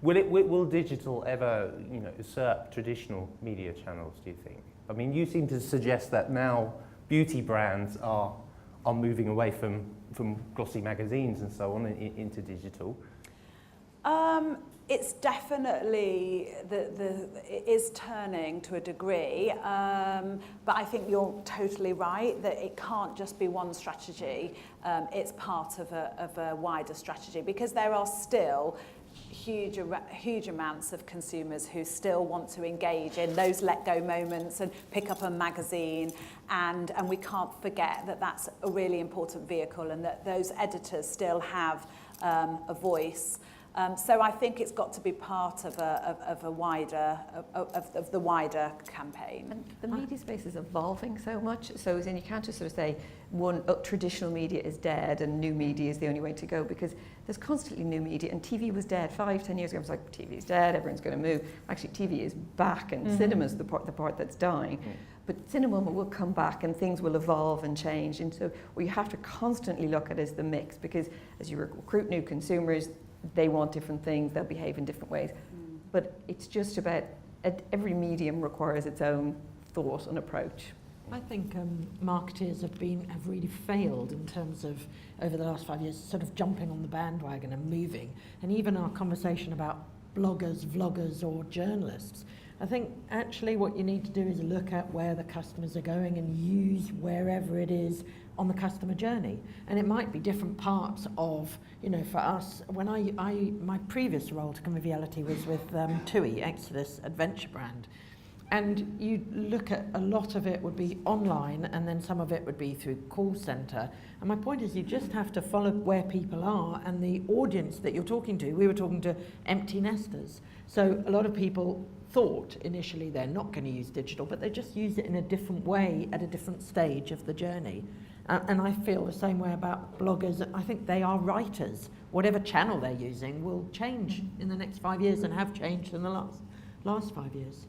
Will digital ever, usurp traditional media channels, do you think? I mean, you seem to suggest that now beauty brands are moving away from glossy magazines and so on into digital. It's definitely, it is turning to a degree, but I think you're totally right that it can't just be one strategy. It's part of a wider strategy, because there are still huge amounts of consumers who still want to engage in those let-go moments and pick up a magazine, and we can't forget that that's a really important vehicle, and that those editors still have a voice. So I think it's got to be part of the wider campaign. And the media space is evolving so much, so as in you can't just sort of say traditional media is dead and new media is the only way to go, because there's constantly new media, and TV was dead 5-10 years ago. It was like, TV is dead, everyone's going to move. Actually, TV is back, and cinema's the part that's dying. But cinema will come back, and things will evolve and change. And so what you have to constantly look at is the mix, because as you recruit new consumers, they want different things, they'll behave in different ways. But it's just about, every medium requires its own thought and approach. I think marketers have really failed in terms of, over the last 5 years, sort of jumping on the bandwagon and moving. And even our conversation about bloggers, vloggers or journalists, I think actually what you need to do is look at where the customers are going and use wherever it is on the customer journey. And it might be different parts of, for us, when my previous role to Conviviality was with TUI, Exodus Adventure brand. And you look at, a lot of it would be online, and then some of it would be through call centre. And my point is, you just have to follow where people are and the audience that you're talking to. We were talking to empty nesters. So a lot of people thought initially they're not going to use digital, but they just use it in a different way at a different stage of the journey. And I feel the same way about bloggers. I think they are writers. Whatever channel they're using will change in the next 5 years, and have changed in the last 5 years.